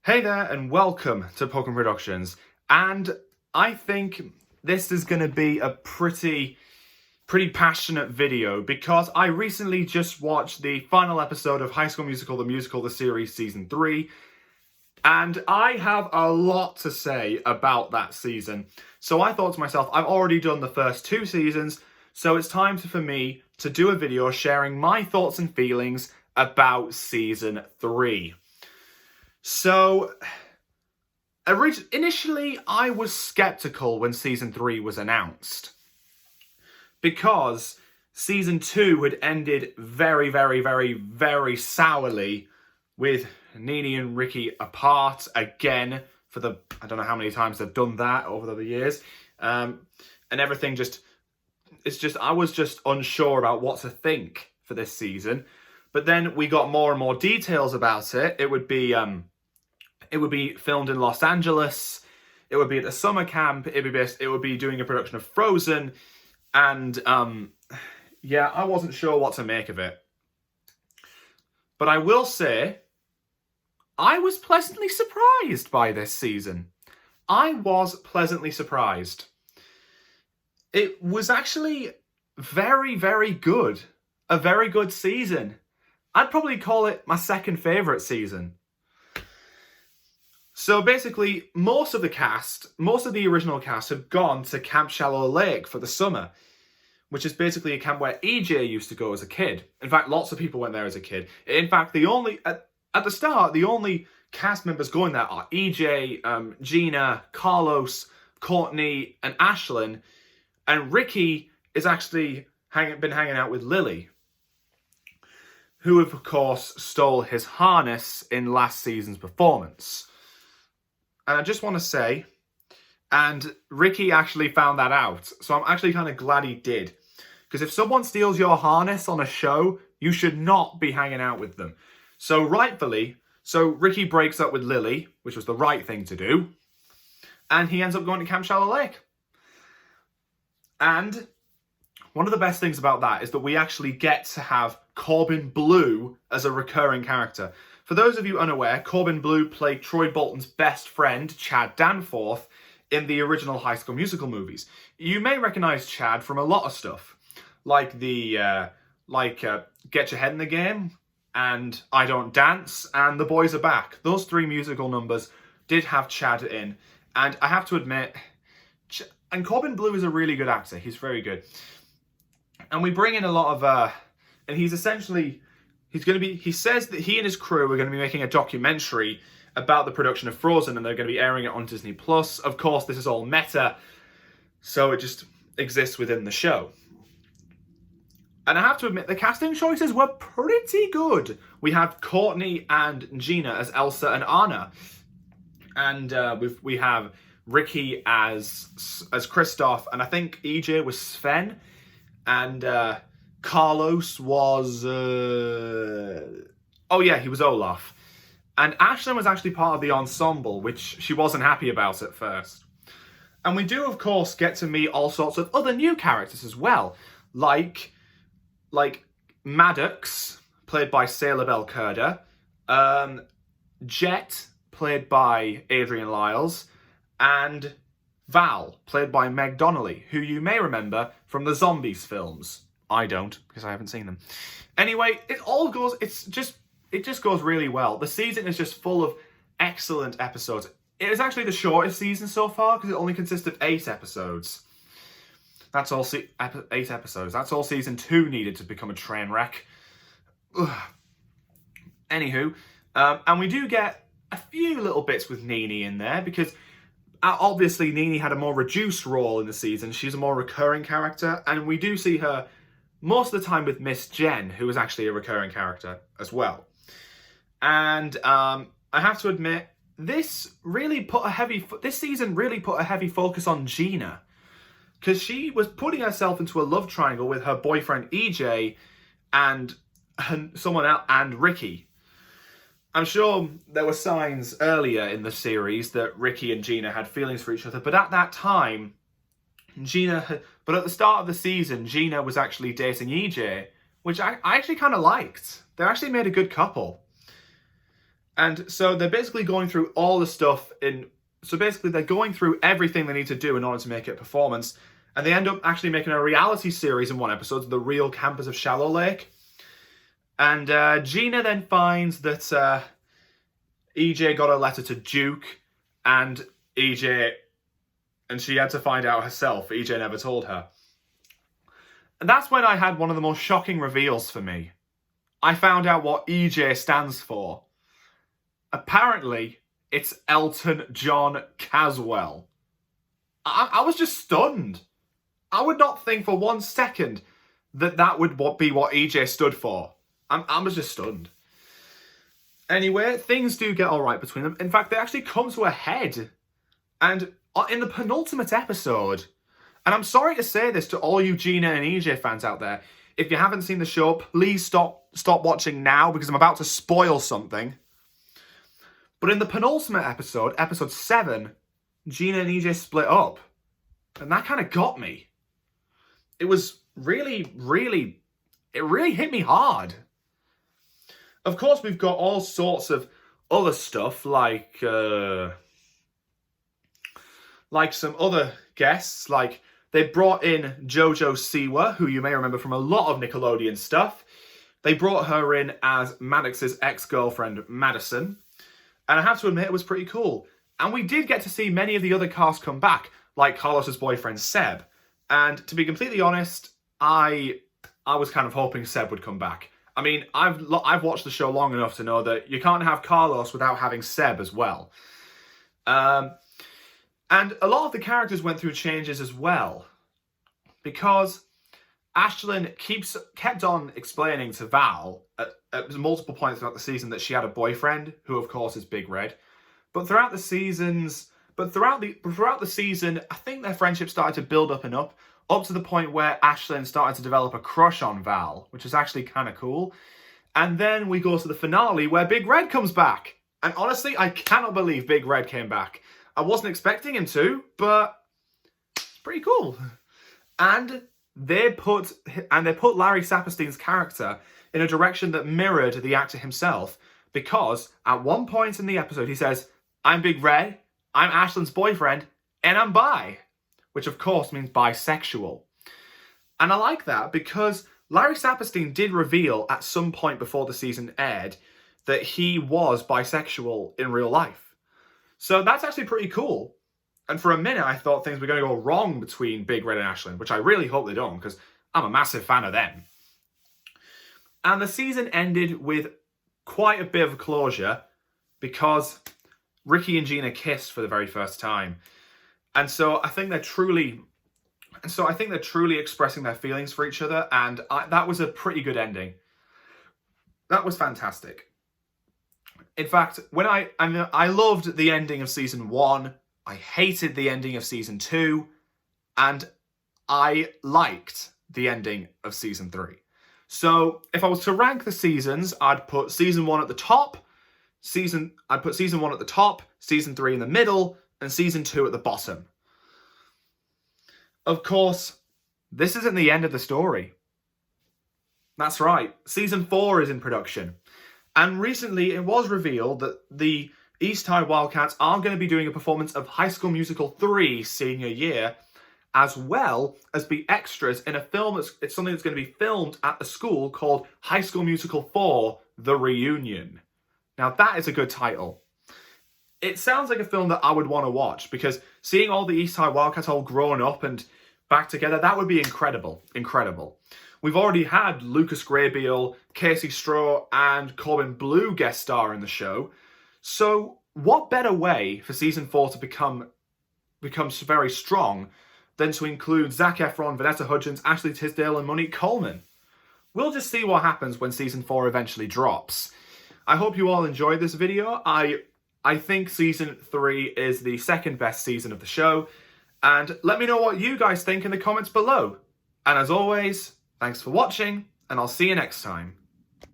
Hey there and welcome to Pokemon Productions. And I think this is going to be a pretty passionate video because I recently just watched the final episode of High School Musical, the musical, the series, season 3. And I have a lot to say about that season. So I thought to myself, I've already done the first 2 seasons, so it's time for me to do a video sharing my thoughts and feelings about season 3. So, initially, I was skeptical when Season 3 was announced. Because Season 2 had ended very sourly with Nini and Ricky apart again for the... I don't know how many times they've done that over the years. And everything I was just unsure about what to think for this season. But then we got more and more details about it. It would be filmed in Los Angeles. It would be at a summer camp. It would be doing a production of Frozen. And, yeah, I wasn't sure what to make of it. But I will say, I was pleasantly surprised by this season. I was pleasantly surprised. It was actually very good. A very good season. I'd probably call it my second favourite season. So basically, most of the original cast have gone to Camp Shallow Lake for the summer, which is basically a camp where EJ used to go as a kid. In fact, lots of people went there as a kid. In fact, at the start, the only cast members going there are EJ, Gina, Carlos, Courtney, and Ashlyn, and Ricky is actually been hanging out with Lily, who of course stole his harness in last season's performance. And I just want to say, and Ricky actually found that out, so I'm actually kind of glad he did. Because if someone steals your harness on a show, you should not be hanging out with them. So Ricky breaks up with Lily, which was the right thing to do, and he ends up going to Camp Shallow Lake. And one of the best things about that is that we actually get to have Corbin Blue as a recurring character. For those of you unaware, Corbin Blue played Troy Bolton's best friend, Chad Danforth, in the original High School Musical movies. You may recognise Chad from a lot of stuff, like Get Your Head in the Game, and I Don't Dance, and The Boys Are Back. Those 3 musical numbers did have Chad in, and I have to admit, and Corbin Blue is a really good actor. He's very good. And we bring in a lot of, and he's essentially... He says that he and his crew are going to be making a documentary about the production of Frozen, and they're going to be airing it on Disney+. Of course, this is all meta, so it just exists within the show. And I have to admit, the casting choices were pretty good. We have Courtney and Gina as Elsa and Anna. And we have Ricky as Kristoff, and I think EJ was Sven, and... Carlos was... he was Olaf. And Ashlyn was actually part of the ensemble, which she wasn't happy about at first. And we do, of course, get to meet all sorts of other new characters as well. Like Maddox, played by Sailor Bell Curda. Jet, played by Adrian Lyles. And Val, played by Meg Donnelly, who you may remember from the Zombies films. I don't, because I haven't seen them. Anyway, it just goes really well. The season is just full of excellent episodes. It is actually the shortest season so far, because it only consists of 8 episodes. That's all 8 episodes. That's all season 2 needed to become a train wreck. Ugh. Anywho, and we do get a few little bits with Nini in there, because... obviously, Nini had a more reduced role in the season. She's a more recurring character, and we do see her most of the time with Miss Jen, who is actually a recurring character as well. And I have to admit, this season really put a heavy focus on Gina, because she was putting herself into a love triangle with her boyfriend EJ and someone else and Ricky. I'm sure there were signs earlier in the series that Ricky and Gina had feelings for each other, but at that time, but at the start of the season, Gina was actually dating EJ, which I actually kind of liked. They actually made a good couple. And so they're basically going through all the stuff so basically they're going through everything they need to do in order to make it a performance. And they end up actually making a reality series in one episode, The Real Campus of Shallow Lake. And Gina then finds that EJ got a letter to Duke, and she had to find out herself. EJ never told her. And that's when I had one of the most shocking reveals for me. I found out what EJ stands for. Apparently, it's Elton John Caswell. I was just stunned. I would not think for 1 second that would be what EJ stood for. I was just stunned. Anyway, things do get all right between them. In fact, they actually come to a head. And in the penultimate episode, and I'm sorry to say this to all you Gina and EJ fans out there, if you haven't seen the show, please stop watching now because I'm about to spoil something. But in the penultimate episode, episode 7, Gina and EJ split up. And that kind of got me. It was really hit me hard. Of course, we've got all sorts of other stuff, like some other guests. Like, they brought in JoJo Siwa, who you may remember from a lot of Nickelodeon stuff. They brought her in as Maddox's ex-girlfriend, Madison. And I have to admit, it was pretty cool. And we did get to see many of the other cast come back, like Carlos's boyfriend, Seb. And to be completely honest, I was kind of hoping Seb would come back. I mean, I've watched the show long enough to know that you can't have Carlos without having Seb as well. And a lot of the characters went through changes as well. Because Ashlyn kept on explaining to Val at multiple points throughout the season that she had a boyfriend, who of course is Big Red. But throughout the season, I think their friendship started to build up and up to the point where Ashlyn started to develop a crush on Val, which is actually kind of cool. And then we go to the finale where Big Red comes back. And honestly, I cannot believe Big Red came back. I wasn't expecting him to, but it's pretty cool. And they put Larry Saperstein's character in a direction that mirrored the actor himself, because at one point in the episode he says, "I'm Big Red, I'm Ashlyn's boyfriend, and I'm bi," which of course means bisexual. And I like that because Larry Saperstein did reveal at some point before the season aired that he was bisexual in real life. So that's actually pretty cool. And for a minute I thought things were going to go wrong between Big Red and Ashlyn, which I really hope they don't, because I'm a massive fan of them. And the season ended with quite a bit of closure because Ricky and Gina kissed for the very first time. And so I think they're truly expressing their feelings for each other, and that was a pretty good ending. That was fantastic. In fact, when I loved the ending of season 1, I hated the ending of season 2, and I liked the ending of season 3. So if I was to rank the seasons, I'd put season 1 at the top, season 3 in the middle, and season 2 at the bottom. Of course, this isn't the end of the story. That's right, season 4 is in production. And recently it was revealed that the East High Wildcats are going to be doing a performance of High School Musical 3 senior year, as well as be extras in a film it's something that's going to be filmed at the school called High School Musical 4, The Reunion. Now that is a good title. It sounds like a film that I would want to watch, because seeing all the East High Wildcats all grown up and back together, that would be incredible. Incredible. We've already had Lucas Graybeal, Casey Stroh, and Corbin Blue guest star in the show. So what better way for season 4 to become very strong than to include Zac Efron, Vanessa Hudgens, Ashley Tisdale, and Monique Coleman? We'll just see what happens when season 4 eventually drops. I hope you all enjoyed this video. I think season 3 is the second best season of the show. And let me know what you guys think in the comments below. And as always, thanks for watching, and I'll see you next time.